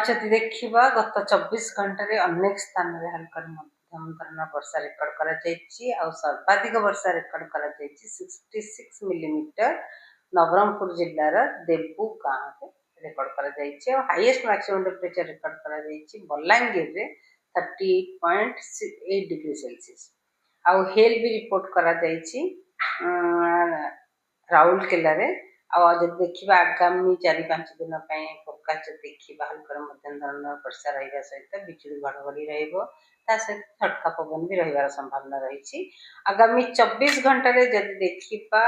ଯଦି ଦେଖିବା ଗତ 24 ଘଣ୍ଟାରେ ଅନେକ ସ୍ଥାନରେ ହାଲକା ମଧ୍ୟମ ଧରଣର ବର୍ଷା ରେକର୍ଡ କରାଯାଇଛି ଆଉ ସର୍ବାଧିକ ବର୍ଷା ରେକର୍ଡ କରାଯାଇଛି 66 ମିଲିମିଟର ନବରଙ୍ଗପୁର ଜିଲ୍ଲାର ଦେବୁ ଗାଁରେ ରେକର୍ଡ କରାଯାଇଛି ଆଉ ହାଇଏଷ୍ଟ ମ୍ୟାକ୍ସିମମ୍ ଟେମ୍ପରେଚର ରେକର୍ଡ କରାଯାଇଛି ବଲାଙ୍ଗୀରରେ 38.8 ଡିଗ୍ରୀ ସେଲସିୟସ୍ ଆଉ ହେଲ୍ ବି ରିପୋର୍ଟ କରାଯାଇଛି ରାଉରକେଲାରେ। ଆଉ ଯଦି ଦେଖିବା ଆଗାମୀ 4-5 ଦିନ ପାଇଁ ଫୋରକାଷ୍ଟ ଦେଖିବା ହାଲକା ମଧ୍ୟମ ଧରଣର ବର୍ଷା ରହିବା ସହିତ ବିଜୁଳି ଘଡ଼ଘଡ଼ି ରହିବ, ତା ସହିତ ଝଟକା ପବନ ବି ରହିବାର ସମ୍ଭାବନା ରହିଛି। ଆଗାମୀ 24 ଘଣ୍ଟାରେ ଯଦି ଦେଖିବା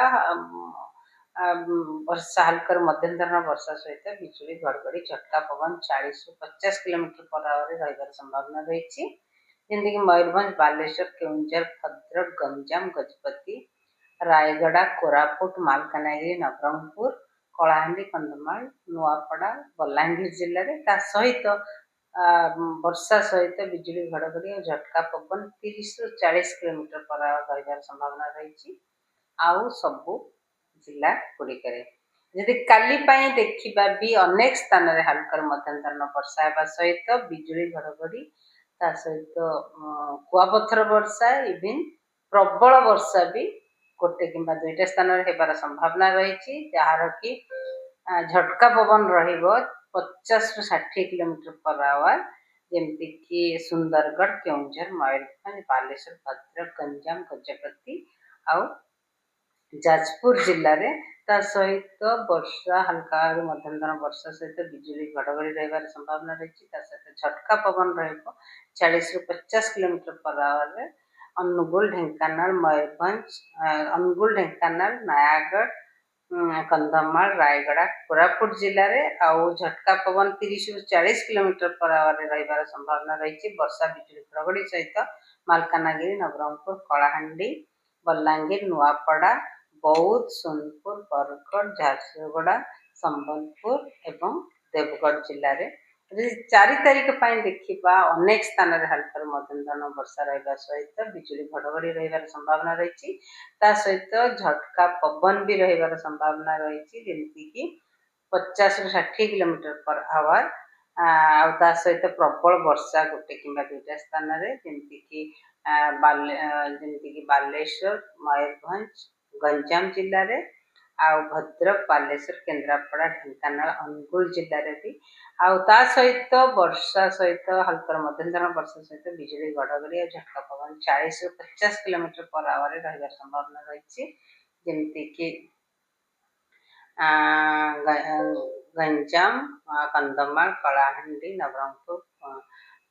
ବର୍ଷା ହାଲକା ମଧ୍ୟମ ଧରଣର ବର୍ଷା ସହିତ ବିଜୁଳି ଘଡ଼ଘଡ଼ି ଝଟକା ପବନ 40ରୁ 50 କିଲୋମିଟର per hourରେ ରହିବାର ସମ୍ଭାବନା ରହିଛି। ଯେମିତିକି ମୟୂରଭଞ୍ଜ, ବାଲେଶ୍ୱର, କେଉଁଝର, ଭଦ୍ରକ, ଗଞ୍ଜାମ, ଗଜପତି, ରାୟଗଡ଼ା, କୋରାପୁଟ, ମାଲକାନଗିରି, ନବରଙ୍ଗପୁର, କଳାହାଣ୍ଡି, କନ୍ଧମାଳ, ନୂଆପଡ଼ା, ବଲାଙ୍ଗୀର ଜିଲ୍ଲାରେ ତା ସହିତ ବର୍ଷା ସହିତ ବିଜୁଳି ଘଡ଼ଘଡ଼ି ଆଉ ଝଟକା ପବନ 30ରୁ 40 କିଲୋମିଟର per hour ରହିବାର ସମ୍ଭାବନା ରହିଛି ଆଉ ସବୁ ଜିଲ୍ଲା ଗୁଡ଼ିକରେ। ଯଦି କାଲି ପାଇଁ ଦେଖିବା ବି ଅନେକ ସ୍ଥାନରେ ହାଲକା ମଧ୍ୟମ ଧରଣର ବର୍ଷା ହେବା ସହିତ ବିଜୁଳି ଘଡ଼ଘଡ଼ି ତା ସହିତ କୁଆପଥର ବର୍ଷା ଇଭିନ୍ ପ୍ରବଳ ବର୍ଷା ବି 1 କିମ୍ବା 2ଟା ସ୍ଥାନରେ ହେବାର ସମ୍ଭାବନା ରହିଛି, ଯାହାର କି ଝଟକା ପବନ ରହିବ 50ରୁ 60 କିଲୋମିଟର per hour, ଯେମିତିକି ସୁନ୍ଦରଗଡ଼, କେଉଁଝର, ମୟୂରଭଞ୍ଜ, ବାଲେଶ୍ୱର, ଭଦ୍ରକ, ଗଞ୍ଜାମ, ଗଜପତି ଆଉ ଯାଜପୁର ଜିଲ୍ଲାରେ। ତା ସହିତ ବର୍ଷା ହାଲକାରୁ ମଧ୍ୟମ ଧରଣର ବର୍ଷା ସହିତ ବିଜୁଳି ଘଡ଼ଘଡ଼ି ରହିବାର ସମ୍ଭାବନା ରହିଛି, ତା ସହିତ ଝଟକା ପବନ ରହିବ 40ରୁ 50 କିଲୋମିଟର per hourରେ ଅନୁଗୁଳ, ଢେଙ୍କାନାଳ, ମୟୂରଭଞ୍ଜ, ଅନୁଗୁଳ, ଢେଙ୍କାନାଳ, ନୟାଗଡ଼, କନ୍ଧମାଳ, ରାୟଗଡ଼ା, କୋରାପୁଟ ଜିଲ୍ଲାରେ ଆଉ ଝଟକା ପବନ 30ରୁ 40 କିଲୋମିଟର per hourରେ ରହିବାର ସମ୍ଭାବନା ରହିଛି। ବର୍ଷା ବିଜୁଳି ଘଡ଼ଘଡ଼ି ସହିତ ମାଲକାନଗିରି, ନବରଙ୍ଗପୁର, କଳାହାଣ୍ଡି, ବଲାଙ୍ଗୀର, ନୂଆପଡ଼ା, ବୌଦ୍ଧ, ସୋନପୁର, ବରଗଡ଼, ଝାରସୁଗୁଡ଼ା, ସମ୍ବଲପୁର ଏବଂ ଦେବଗଡ଼ ଜିଲ୍ଲାରେ। ଯଦି 4 ତାରିଖ ପାଇଁ ଦେଖିବା ଅନେକ ସ୍ଥାନରେ ହାଲକାରୁ ମଧ୍ୟମ ଧରଣର ବର୍ଷା ରହିବା ସହିତ ବିଜୁଳି ଘଡ଼ଘଡ଼ି ରହିବାର ସମ୍ଭାବନା ରହିଛି, ତା ସହିତ ଝଟକା ପବନ ବି ରହିବାର ସମ୍ଭାବନା ରହିଛି, ଯେମିତିକି 50ରୁ 60 କିଲୋମିଟର per hour ଆଉ ତା ସହିତ ପ୍ରବଳ ବର୍ଷା 1 କିମ୍ବା 2ଟା ସ୍ଥାନରେ ଯେମିତିକି ବାଲେଶ୍ୱର, ମୟୂରଭଞ୍ଜ, ଗଞ୍ଜାମ ଜିଲ୍ଲାରେ ଆଉ ଭଦ୍ରକ, ବାଲେଶ୍ୱର, କେନ୍ଦ୍ରାପଡ଼ା, ଢେଙ୍କାନାଳ, ଅନୁଗୁଳ ଜିଲ୍ଲାରେ ବି ଆଉ ତା ସହିତ ବର୍ଷା ସହିତ ହାଲକା ମଧ୍ୟମ ଧରଣର ବର୍ଷା ସହିତ ବିଜୁଳି ଘଡ଼ଘଡ଼ି ଆଉ ଝଟକା ପବନ 40ରୁ 50 କିଲୋମିଟର per hourରେ ରହିବାର ସମ୍ଭାବନା ରହିଛି, ଯେମିତିକି ଗଞ୍ଜାମ, କନ୍ଧମାଳ, କଳାହାଣ୍ଡି, ନବରଙ୍ଗପୁର,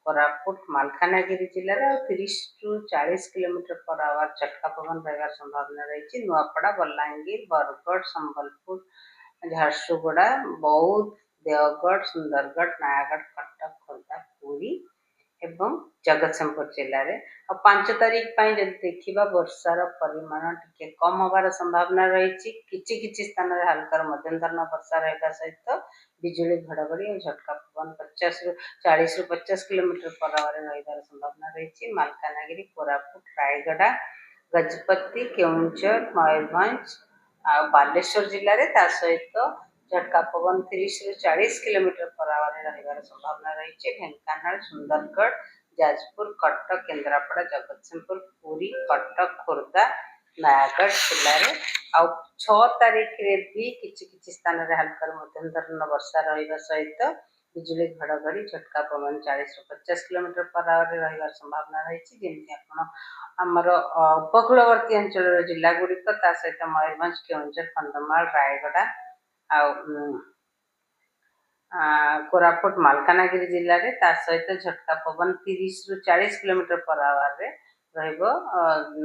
କୋରାପୁଟ, ମାଲକାନଗିରି ଜିଲ୍ଲାରେ ଆଉ 30ରୁ 40 କିଲୋମିଟର per hour ଝଟକା ପବନ ରହିବାର ସମ୍ଭାବନା ରହିଛି। ନୂଆପଡ଼ା, ବଲାଙ୍ଗୀର, ବରଗଡ଼, ସମ୍ବଲପୁର, ଝାରସୁଗୁଡ଼ା, ବୌଦ୍ଧ, ଦେଓଗଡ଼, ସୁନ୍ଦରଗଡ଼, ନୟାଗଡ଼, କଟକ, ଖୋର୍ଦ୍ଧା, ପୁରୀ ଏବଂ ଜଗତସିଂହପୁର ଜିଲ୍ଲାରେ। ଆଉ 5 ତାରିଖ ପାଇଁ ଯଦି ଦେଖିବା ବର୍ଷାର ପରିମାଣ ଟିକେ କମ୍ ହେବାର ସମ୍ଭାବନା ରହିଛି, କିଛି ସ୍ଥାନରେ ହାଲକାରୁ ମଧ୍ୟମ ଧରଣର ବର୍ଷା ରହିବା ସହିତ ବିଜୁଳି ଘଡ଼ଘଡ଼ି ଓ ଝଟକା ପବନ 40ରୁ 50 କିଲୋମିଟର per hourରେ ରହିବାର ସମ୍ଭାବନା ରହିଛି। ମାଲକାନଗିରି, କୋରାପୁଟ, ରାୟଗଡ଼ା, ଗଜପତି, କେଉଁଝର, ମୟୂରଭଞ୍ଜ ଆଉ ବାଲେଶ୍ୱର ଜିଲ୍ଲାରେ ତା ସହିତ ଝଟକା ପବନ 30ରୁ 40 କିଲୋମିଟର per hourରେ ରହିବାର ସମ୍ଭାବନା ରହିଛି। ଢେଙ୍କାନାଳ, ସୁନ୍ଦରଗଡ଼, ଯାଜପୁର, କଟକ, କେନ୍ଦ୍ରାପଡ଼ା, ଜଗତସିଂହପୁର, ପୁରୀ, କଟକ, ଖୋର୍ଦ୍ଧା, ନୟାଗଡ଼ ଜିଲ୍ଲାରେ। ଆଉ 6 ତାରିଖରେ ବି କିଛି ସ୍ଥାନରେ ହାଲକାରୁ ମଧ୍ୟମ ଧରଣର ବର୍ଷା ରହିବା ସହିତ ବିଜୁଳି ଘଡ଼ଘଡ଼ି ଝଟକା ପବନ 40ରୁ 50 କିଲୋମିଟର per hourରେ ରହିବାର ସମ୍ଭାବନା ରହିଛି, ଯେମିତି ଆପଣ ଆମର ଉପକୂଳବର୍ତ୍ତୀ ଅଞ୍ଚଳର ଜିଲ୍ଲା ଗୁଡ଼ିକ ତା ସହିତ ମୟୂରଭଞ୍ଜ, କେଉଁଝର, କନ୍ଧମାଳ, ରାୟଗଡ଼ା ଆଉ କୋରାପୁଟ, ମାଲକାନଗିରି ଜିଲ୍ଲାରେ ତା ସହିତ ଝଟକା ପବନ 30ରୁ 40 କିଲୋମିଟର per hourରେ ରହିବ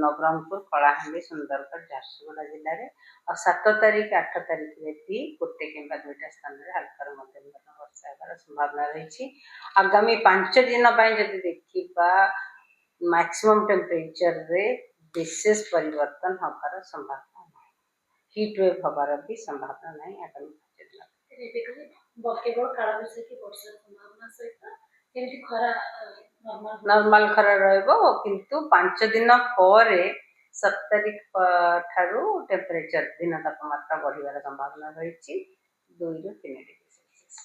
ନବରଙ୍ଗପୁର, କଳାହାଣ୍ଡି, ସୁନ୍ଦରଗଡ଼, ଝାରସୁଗୁଡ଼ା ଜିଲ୍ଲାରେ। ଆଉ 7 ତାରିଖ 8 ତାରିଖରେ ବି 1 କିମ୍ବା 2ଟା ସ୍ଥାନରେ ହାଲକାରୁ ମଧ୍ୟମ ଧରଣର ବର୍ଷା ହେବାର ସମ୍ଭାବନା ରହିଛି। ଆଗାମୀ 5 ଦିନ ପାଇଁ ଯଦି ଦେଖିବା ମ୍ୟାକ୍ସିମମ୍ ଟେମ୍ପରେଚରରେ ବିଶେଷ ପରିବର୍ତ୍ତନ ହେବାର ସମ୍ଭାବନା ନାହିଁ, ହିଟ୍ ୱେଭ୍ ହେବାର ବି ସମ୍ଭାବନା ନାହିଁ ଆଗାମୀ 5 ଦିନ। କେବଳ କାଳବୈଶାଖୀ ବର୍ଷାର ସମ୍ଭାବନା ସହିତ କେମିତି ଖରା ନର୍ମାଲ ଖରା ରହିବ, କିନ୍ତୁ 5 ଦିନ ପରେ 7 ତାରିଖ ଠାରୁ ଟେମ୍ପରେଚର ଦିନ ତାପମାତ୍ରା ବଢ଼ିବାର ସମ୍ଭାବନା ରହିଛି 2ରୁ 3 ଡିଗ୍ରୀ ସେଲସିୟସ୍।